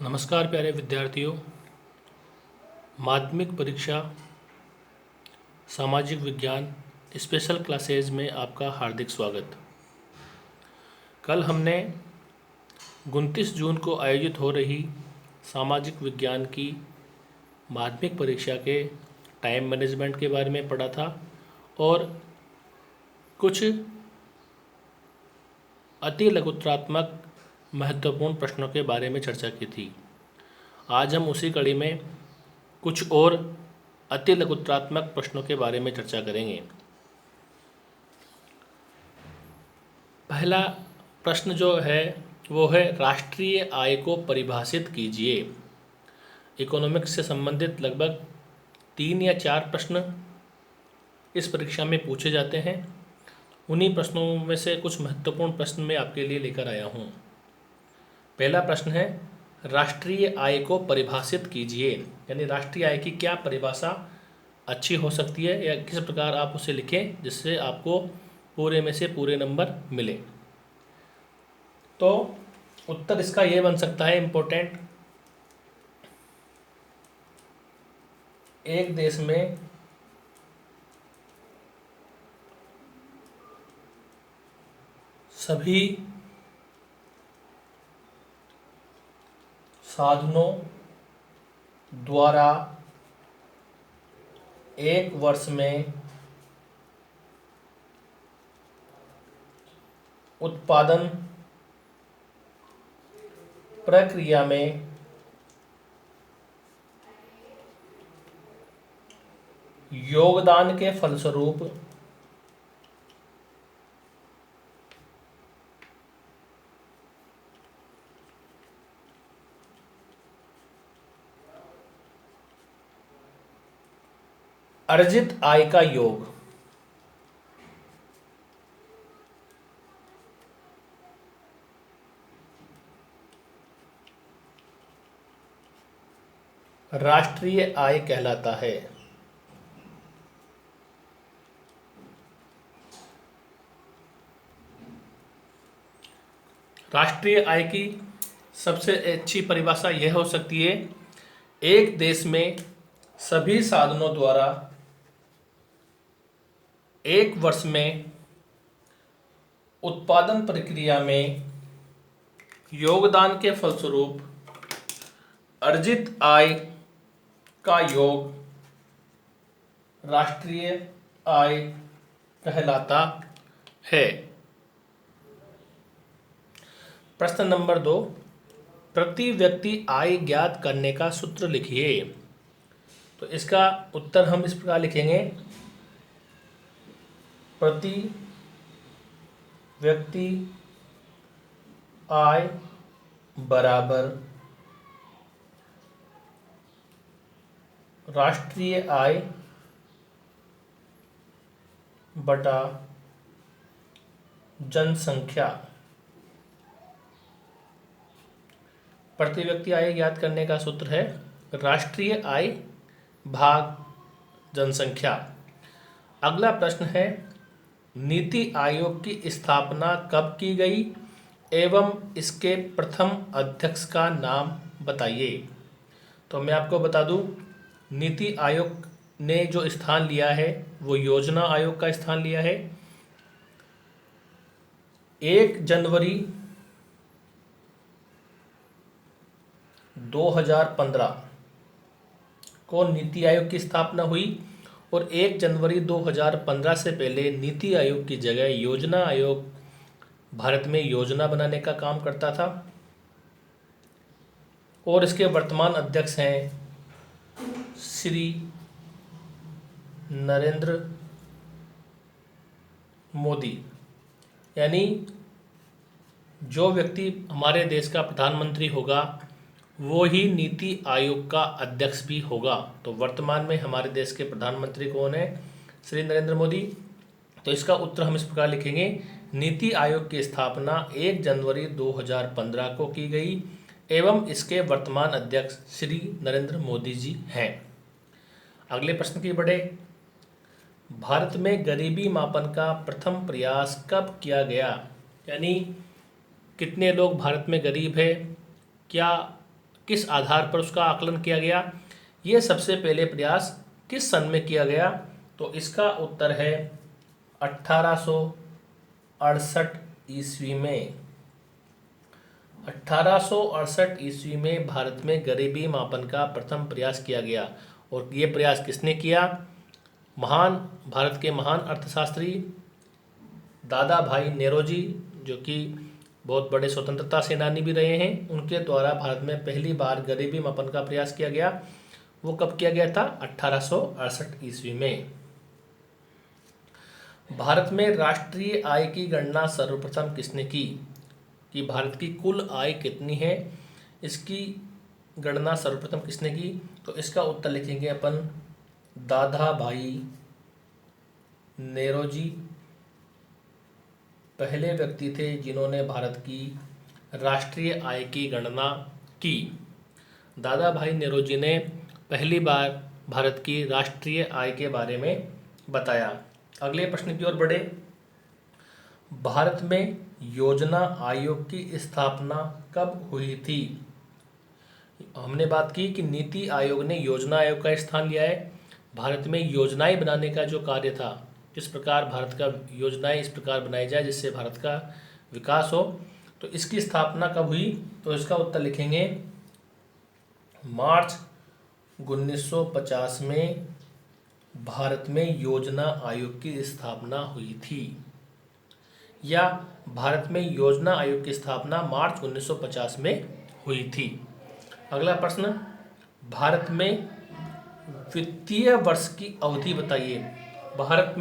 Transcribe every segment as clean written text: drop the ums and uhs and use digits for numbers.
नमस्कार प्यारे विद्यार्थियों। माध्यमिक परीक्षा सामाजिक विज्ञान स्पेशल क्लासेज में आपका हार्दिक स्वागत। कल हमने 29 जून को आयोजित हो रही सामाजिक विज्ञान की माध्यमिक परीक्षा के टाइम मैनेजमेंट के बारे में पढ़ा था और कुछ अति लघुत्रात्मक महत्वपूर्ण प्रश्नों के बारे में चर्चा की थी। आज हम उसी कड़ी में कुछ और अति लघुत्रात्मक प्रश्नों के बारे में चर्चा करेंगे। पहला प्रश्न जो है वो है राष्ट्रीय आय को परिभाषित कीजिए। इकोनॉमिक्स से संबंधित लगभग 3 या 4 प्रश्न इस परीक्षा में पूछे जाते हैं। उन्हीं प्रश्नों में से कुछ महत्वपूर्ण प्रश्न मैं आपके लिए लेकर आया हूँ। पहला प्रश्न है राष्ट्रीय आय को परिभाषित कीजिए, यानी राष्ट्रीय आय की क्या परिभाषा अच्छी हो सकती है या किस प्रकार आप उसे लिखें जिससे आपको पूरे में से पूरे नंबर मिले। तो उत्तर इसका ये बन सकता है इम्पोर्टेंट, एक देश में सभी साधनों द्वारा एक वर्ष में उत्पादन प्रक्रिया में योगदान के फलस्वरूप अर्जित आय का योग राष्ट्रीय आय कहलाता है। राष्ट्रीय आय की सबसे अच्छी परिभाषा यह हो सकती है, एक देश में सभी साधनों द्वारा एक वर्ष में उत्पादन प्रक्रिया में योगदान के फलस्वरूप अर्जित आय का योग राष्ट्रीय आय कहलाता है। प्रश्न नंबर 2, प्रति व्यक्ति आय ज्ञात करने का सूत्र लिखिए। तो इसका उत्तर हम इस प्रकार लिखेंगे, प्रति व्यक्ति आय बराबर राष्ट्रीय आय बटा जनसंख्या। प्रति व्यक्ति आय ज्ञात करने का सूत्र है राष्ट्रीय आय भाग जनसंख्या। अगला प्रश्न है नीति आयोग की स्थापना कब की गई एवं इसके प्रथम अध्यक्ष का नाम बताइए। तो मैं आपको बता दूं, नीति आयोग ने जो स्थान लिया है वो योजना आयोग का स्थान लिया है। 1 जनवरी 2015 को नीति आयोग की स्थापना हुई और 1 जनवरी 2015 से पहले नीति आयोग की जगह योजना आयोग भारत में योजना बनाने का काम करता था और इसके वर्तमान अध्यक्ष हैं श्री नरेंद्र मोदी। यानी जो व्यक्ति हमारे देश का प्रधानमंत्री होगा वो ही नीति आयोग का अध्यक्ष भी होगा। तो वर्तमान में हमारे देश के प्रधानमंत्री कौन है? श्री नरेंद्र मोदी। तो इसका उत्तर हम इस प्रकार लिखेंगे, नीति आयोग की स्थापना 1 जनवरी 2015 को की गई एवं इसके वर्तमान अध्यक्ष श्री नरेंद्र मोदी जी हैं। अगले प्रश्न की बढ़े, भारत में गरीबी मापन का प्रथम प्रयास कब किया गया? यानी कितने लोग भारत में गरीब है, क्या किस आधार पर उसका आकलन किया गया, ये सबसे पहले प्रयास किस सन में किया गया? तो इसका उत्तर है 1868 ईस्वी में। 1868 ईस्वी में भारत में गरीबी मापन का प्रथम प्रयास किया गया। और ये प्रयास किसने किया? भारत के महान अर्थशास्त्री दादा भाई नेरोजी, जो कि बहुत बड़े स्वतंत्रता सेनानी भी रहे हैं, उनके द्वारा भारत में पहली बार गरीबी मापन का प्रयास किया गया। वो कब किया गया था? 1868 ईस्वी में। भारत में राष्ट्रीय आय की गणना सर्वप्रथम किसने की? कि भारत की कुल आय कितनी है, इसकी गणना सर्वप्रथम किसने की? तो इसका उत्तर लिखेंगे अपन दादा भाई नेरोजी पहले व्यक्ति थे जिन्होंने भारत की राष्ट्रीय आय की गणना की। दादा भाई नेरोजी ने पहली बार भारत की राष्ट्रीय आय के बारे में बताया। अगले प्रश्न की ओर बढ़े। भारत में योजना आयोग की स्थापना कब हुई थी? हमने बात की कि नीति आयोग ने योजना आयोग का स्थान लिया है। भारत में योजनाएं बनाने का जो कार्य था, किस प्रकार भारत का योजनाएं इस प्रकार बनाई जाए जिससे भारत का विकास हो, तो इसकी स्थापना कब हुई? तो इसका उत्तर लिखेंगे मार्च 1950 में भारत में योजना आयोग की स्थापना हुई थी, या भारत में योजना आयोग की स्थापना मार्च 1950 में हुई थी। अगला प्रश्न, भारत में वित्तीय वर्ष की अवधि बताइए। भारत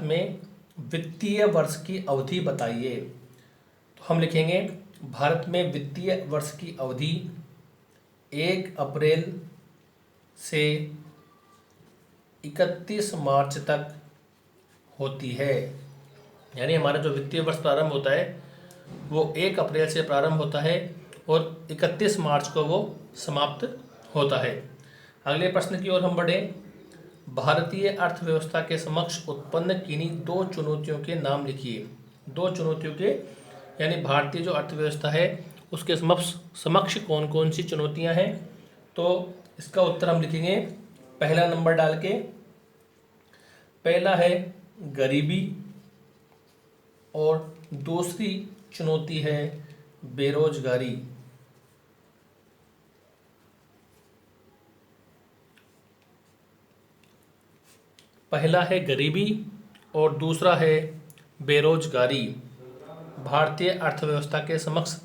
में वित्तीय वर्ष की अवधि बताइए। तो हम लिखेंगे भारत में वित्तीय वर्ष की अवधि 1 अप्रैल से 31 मार्च तक होती है। यानी हमारा जो वित्तीय वर्ष प्रारंभ होता है वो 1 अप्रैल से प्रारंभ होता है और 31 मार्च को वो समाप्त होता है। अगले प्रश्न की ओर हम बढ़े। भारतीय अर्थव्यवस्था के समक्ष उत्पन्न किन्हीं 2 चुनौतियों के नाम लिखिए। 2 चुनौतियों के, यानी भारतीय जो अर्थव्यवस्था है उसके समक्ष कौन कौन सी चुनौतियां हैं? तो इसका उत्तर हम लिखेंगे पहला नंबर डाल के। पहला है गरीबी और दूसरी चुनौती है बेरोजगारी। पहला है गरीबी और दूसरा है बेरोजगारी। भारतीय अर्थव्यवस्था के समक्ष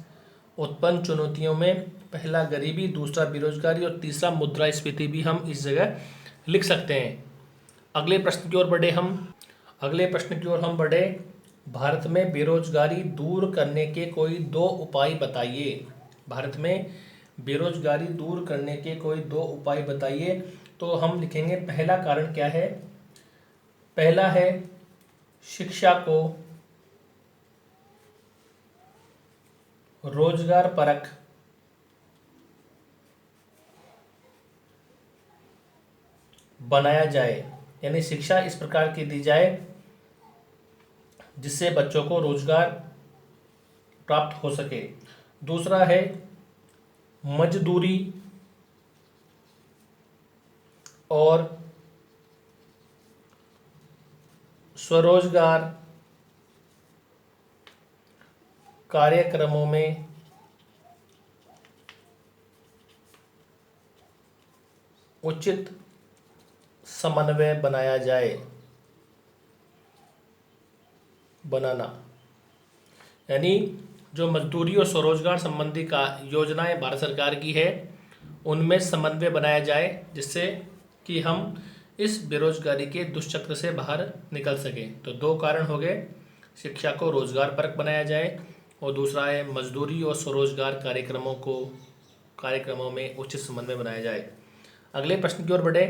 उत्पन्न चुनौतियों में पहला गरीबी, दूसरा बेरोजगारी और तीसरा मुद्रास्फीति भी हम इस जगह लिख सकते हैं। अगले प्रश्न की ओर हम बढ़े। भारत में बेरोजगारी दूर करने के कोई 2 उपाय बताइए। भारत में बेरोजगारी दूर करने के कोई 2 उपाय बताइए। तो हम लिखेंगे पहला कारण क्या है? पहला है शिक्षा को रोजगार परक बनाया जाए, यानी शिक्षा इस प्रकार की दी जाए जिससे बच्चों को रोजगार प्राप्त हो सके। दूसरा है मजदूरी और स्वरोजगार कार्यक्रमों में उचित समन्वय बनाना, यानी जो मजदूरी और स्वरोजगार संबंधी का योजनाएं भारत सरकार की है उनमें समन्वय बनाया जाए जिससे कि हम इस बेरोजगारी के दुष्चक्र से बाहर निकल सकें। तो 2 कारण हो गए, शिक्षा को रोजगार परक बनाया जाए और दूसरा है मजदूरी और स्वरोजगार कार्यक्रमों में उचित समन्वय बनाया जाए। अगले प्रश्न की ओर बढ़े।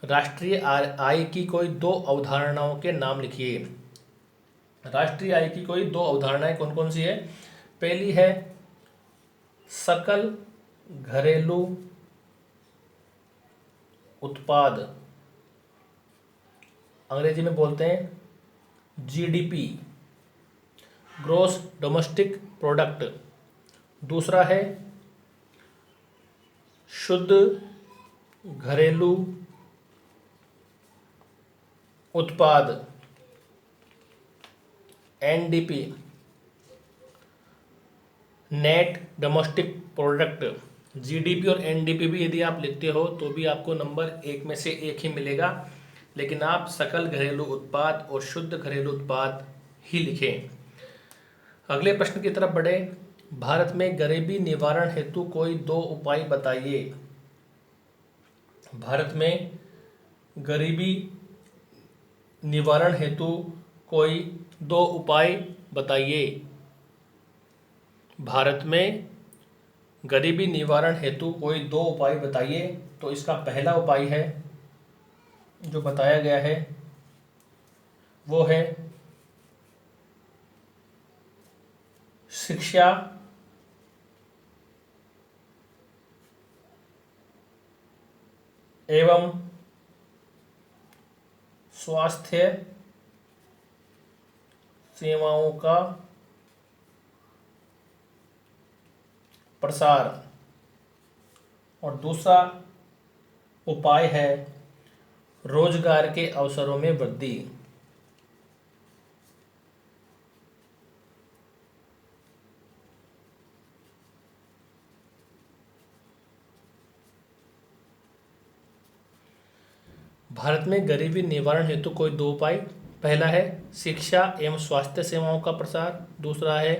राष्ट्रीय आय की कोई 2 अवधारणाओं के नाम लिखिए। राष्ट्रीय आय की कोई 2 अवधारणाएं कौन कौन सी है? पहली है सकल घरेलू उत्पाद, अंग्रेजी में बोलते हैं जीडीपी, ग्रोस डोमेस्टिक प्रोडक्ट। दूसरा है शुद्ध घरेलू उत्पाद NDP, net domestic product. GDP और एनडीपी भी यदि आप लिखते हो तो भी आपको नंबर एक में से एक ही मिलेगा, लेकिन आप सकल घरेलू उत्पाद और शुद्ध घरेलू उत्पाद ही लिखें। अगले प्रश्न की तरफ बढ़े। भारत में गरीबी निवारण हेतु कोई दो उपाय बताइए। भारत में गरीबी निवारण हेतु कोई दो उपाय बताइए। भारत में गरीबी निवारण हेतु कोई दो उपाय बताइए। तो इसका पहला उपाय है जो बताया गया है वो है शिक्षा एवं स्वास्थ्य सेवाओं का प्रसार, और दूसरा उपाय है रोजगार के अवसरों में वृद्धि। भारत में गरीबी निवारण हेतु कोई दो उपाय। पहला है शिक्षा एवं स्वास्थ्य सेवाओं का प्रसार, दूसरा है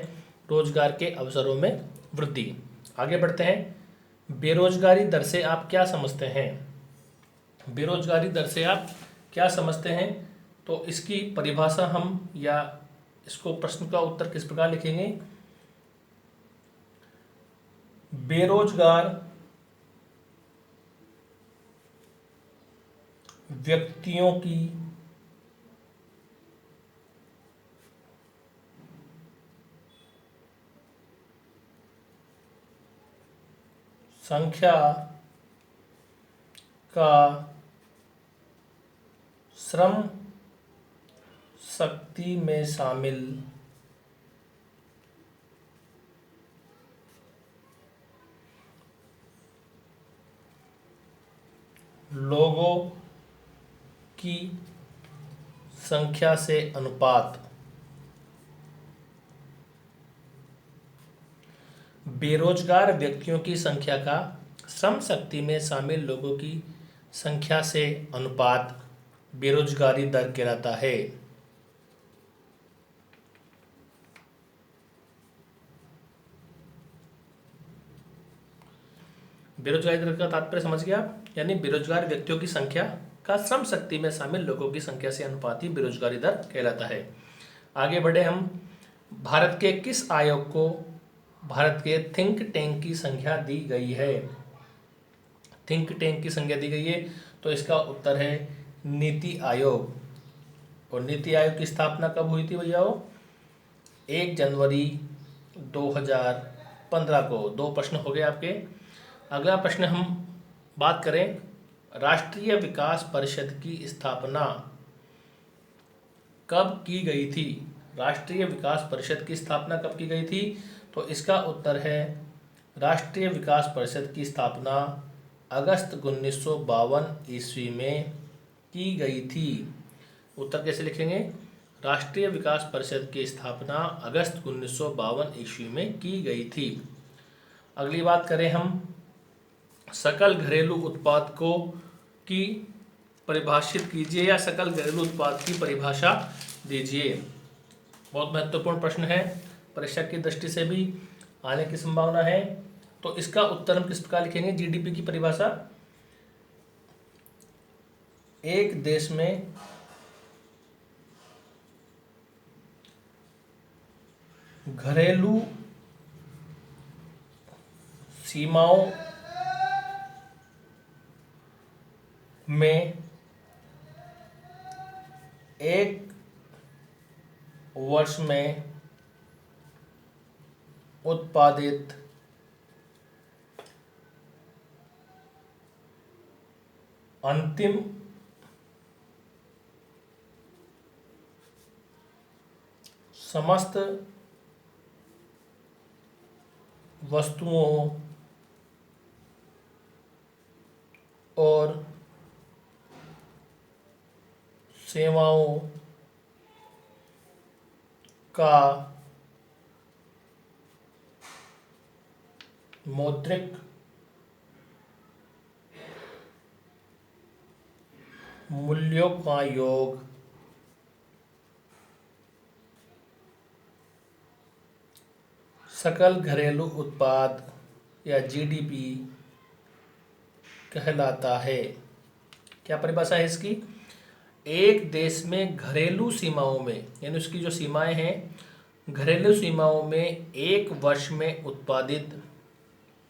रोजगार के अवसरों में वृद्धि। आगे बढ़ते हैं। बेरोजगारी दर से आप क्या समझते हैं। बेरोजगारी दर से आप क्या समझते हैं, तो इसकी परिभाषा हम या इसको प्रश्न का उत्तर किस प्रकार लिखेंगे। बेरोजगार व्यक्तियों की संख्या का श्रम शक्ति में शामिल लोगों की संख्या से अनुपात। बेरोजगार व्यक्तियों की संख्या का श्रम शक्ति में शामिल लोगों की संख्या से अनुपात बेरोजगारी दर कहलाता है। बेरोजगारी दर का तात्पर्य समझ गया, यानी बेरोजगार व्यक्तियों की संख्या का श्रम शक्ति में शामिल लोगों की संख्या से अनुपाती बेरोजगारी दर कहलाता है। आगे बढ़े हम। भारत के किस आयोग को भारत के थिंक टैंक की संख्या दी गई है। थिंक टैंक की संख्या दी गई है, तो इसका उत्तर है नीति आयोग। और नीति आयोग की स्थापना कब हुई थी भैया? 1 जनवरी 2015 को। दो प्रश्न हो गए आपके। अगला प्रश्न हम बात करें, राष्ट्रीय विकास परिषद की स्थापना कब की गई थी। राष्ट्रीय विकास परिषद की स्थापना कब की गई थी, तो इसका उत्तर है राष्ट्रीय विकास परिषद की स्थापना अगस्त 1952 ईस्वी में की गई थी। उत्तर कैसे लिखेंगे? राष्ट्रीय विकास परिषद की स्थापना अगस्त 1952 ईस्वी में की गई थी। अगली बात करें हम, सकल घरेलू उत्पाद को की परिभाषित कीजिए या सकल घरेलू उत्पाद की परिभाषा दीजिए। बहुत महत्वपूर्ण प्रश्न है, परीक्षा की दृष्टि से भी आने की संभावना है। तो इसका उत्तर हम किस प्रकार लिखेंगे? जीडीपी की परिभाषा, एक देश में घरेलू सीमाओं में एक वर्ष में उत्पादित अंतिम समस्त वस्तुओं और सेवाओं का मौद्रिक मूल्यों का योग सकल घरेलू उत्पाद या जीडीपी कहलाता है। क्या परिभाषा है इसकी? एक देश में घरेलू सीमाओं में, यानी उसकी जो सीमाएं हैं, घरेलू सीमाओं में एक वर्ष में उत्पादित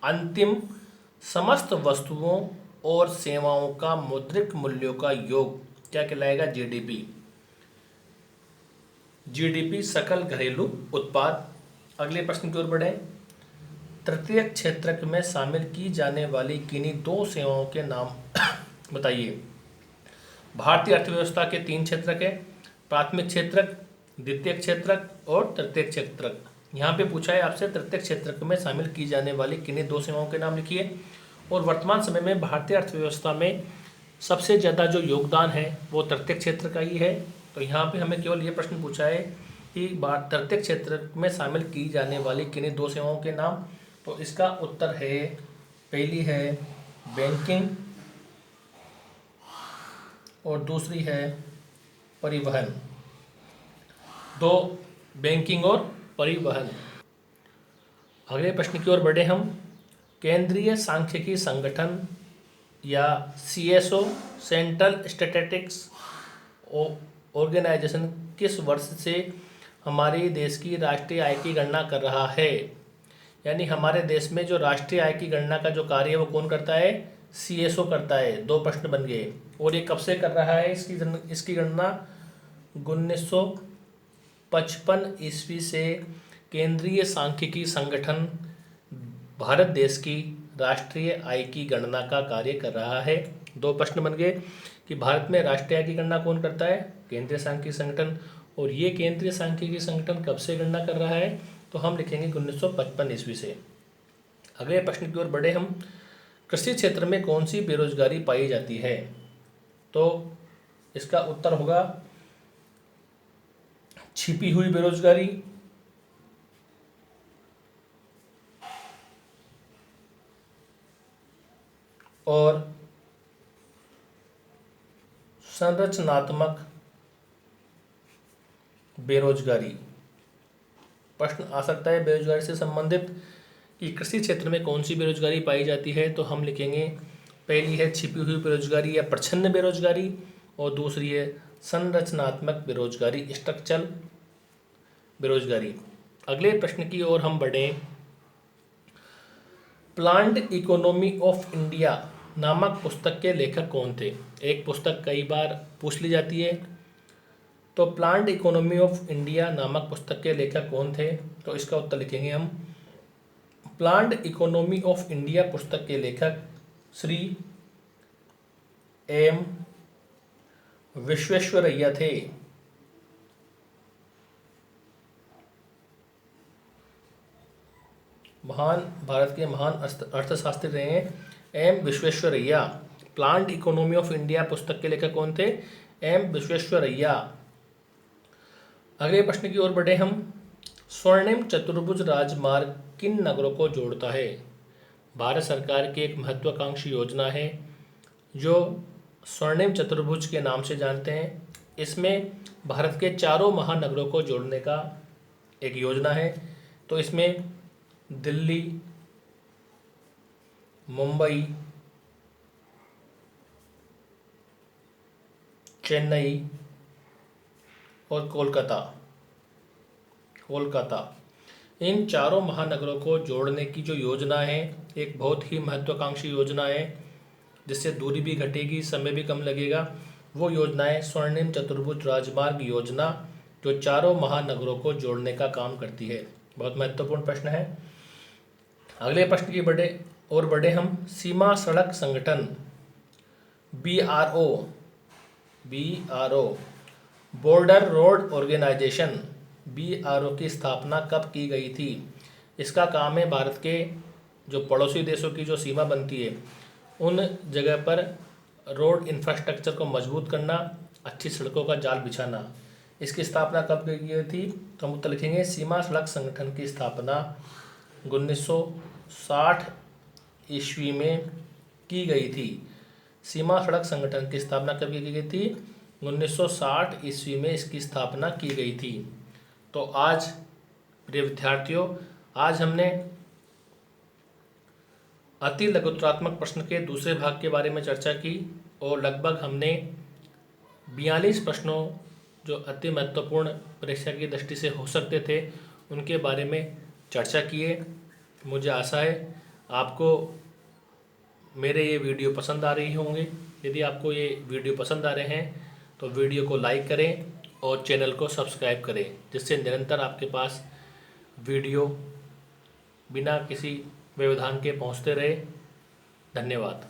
अंतिम समस्त वस्तुओं और सेवाओं का मौद्रिक मूल्यों का योग क्या कहलाएगा? जीडीपी। जीडीपी सकल घरेलू उत्पाद। अगले प्रश्न की ओर बढ़े। तृतीय क्षेत्र में शामिल की जाने वाली किन्हीं दो सेवाओं के नाम बताइए। भारतीय अर्थव्यवस्था के तीन क्षेत्रक है, प्राथमिक क्षेत्रक, द्वितीय क्षेत्रक और तृतीय क्षेत्रक। यहाँ पे पूछा है आपसे तृतीय क्षेत्रक में शामिल की जाने वाली किन्हीं दो सेवाओं के नाम लिखिए। और वर्तमान समय में भारतीय अर्थव्यवस्था में सबसे ज़्यादा जो योगदान है वो तृतीय क्षेत्र का ही है। तो यहाँ पे हमें केवल ये प्रश्न पूछा है कि तृतीय क्षेत्र में शामिल की जाने वाली किन्हीं दो सेवाओं के नाम। तो इसका उत्तर है, पहली है बैंकिंग और दूसरी है परिवहन। दो, बैंकिंग और परिवहन। अगले प्रश्न की ओर बढ़े हम। केंद्रीय सांख्यिकी संगठन या सीएसओ, सेंट्रल स्टैटिस्टिक्स ऑर्गेनाइजेशन, किस वर्ष से हमारे देश की राष्ट्रीय आय की गणना कर रहा है? यानी हमारे देश में जो राष्ट्रीय आय की गणना का जो कार्य है वो कौन करता है? सीएसओ करता है। दो प्रश्न बन गए। और ये कब से कर रहा है इसकी गणना? 1955 ईस्वी से केंद्रीय सांख्यिकी संगठन भारत देश की राष्ट्रीय आय की गणना का कार्य कर रहा है। दो प्रश्न बन गए कि भारत में राष्ट्रीय आय की गणना कौन करता है? केंद्रीय सांख्यिकी संगठन। और ये केंद्रीय सांख्यिकी संगठन कब से गणना कर रहा है? तो हम लिखेंगे 1955 ईस्वी से। अगले प्रश्न की ओर बढ़े हम। कृषि क्षेत्र में कौन सी बेरोजगारी पाई जाती है? तो इसका उत्तर होगा छिपी हुई बेरोजगारी, और संरचनात्मक बेरोजगारी। प्रश्न आ सकता है बेरोजगारी से संबंधित कि कृषि क्षेत्र में कौन सी बेरोजगारी पाई जाती है। तो हम लिखेंगे, पहली है छिपी हुई बेरोजगारी या प्रच्छन्न बेरोजगारी, और दूसरी है संरचनात्मक बेरोजगारी, स्ट्रक्चरल बेरोजगारी। अगले प्रश्न की ओर हम बढ़े। प्लान्ड इकोनॉमी ऑफ इंडिया नामक पुस्तक के लेखक कौन थे? एक पुस्तक कई बार पूछ ली जाती है। तो प्लान्ड इकोनॉमी ऑफ इंडिया नामक पुस्तक के लेखक कौन थे? तो इसका उत्तर लिखेंगे हम, प्लान्ड इकोनॉमी ऑफ इंडिया पुस्तक के लेखक श्री एम विश्वेश्वरैया थे। भारत के महान अर्थशास्त्री रहे हैं M Visvesvaraya. Planned economy of India पुस्तक के लेखक कौन थे? एम विश्वेश्वरैया। अगले प्रश्न की ओर बढ़े हम। स्वर्णिम चतुर्भुज राजमार्ग किन नगरों को जोड़ता है? भारत सरकार की एक महत्वाकांक्षी योजना है जो स्वर्णिम चतुर्भुज के नाम से जानते हैं। इसमें भारत के चारों महानगरों को जोड़ने का एक योजना है। तो इसमें दिल्ली, मुंबई, चेन्नई और कोलकाता, इन चारों महानगरों को जोड़ने की जो योजना है, एक बहुत ही महत्वाकांक्षी योजना है जिससे दूरी भी घटेगी, समय भी कम लगेगा। वो योजना है स्वर्णिम चतुर्भुज राजमार्ग योजना, जो चारों महानगरों को जोड़ने का काम करती है। बहुत महत्वपूर्ण प्रश्न है। अगले प्रश्न की बढ़े हम। सीमा सड़क संगठन BRO, border road organisation, BRO की स्थापना कब की गई थी? इसका काम है भारत के जो पड़ोसी देशों की जो सीमा बनती है उन जगह पर रोड इंफ्रास्ट्रक्चर को मजबूत करना, अच्छी सड़कों का जाल बिछाना। इसकी स्थापना कब की गई थी? तो हम उत्तर लिखेंगे सीमा सड़क संगठन की स्थापना 1960 ईस्वी में की गई थी। सीमा सड़क संगठन की स्थापना कब की गई थी? 1960 ईस्वी में इसकी स्थापना की गई थी। तो आज प्रिय विद्यार्थियों, आज हमने अति लघुत्तरात्मक प्रश्न के दूसरे भाग के बारे में चर्चा की और लगभग हमने 42 प्रश्नों जो अति महत्वपूर्ण परीक्षा की दृष्टि से हो सकते थे उनके बारे में चर्चा किए। मुझे आशा है आपको मेरे ये वीडियो पसंद आ रही होंगे। यदि आपको ये वीडियो पसंद आ रहे हैं तो वीडियो को लाइक करें और चैनल को सब्सक्राइब करें, जिससे निरंतर आपके पास वीडियो बिना किसी व्यवधान के पहुंचते रहे। धन्यवाद।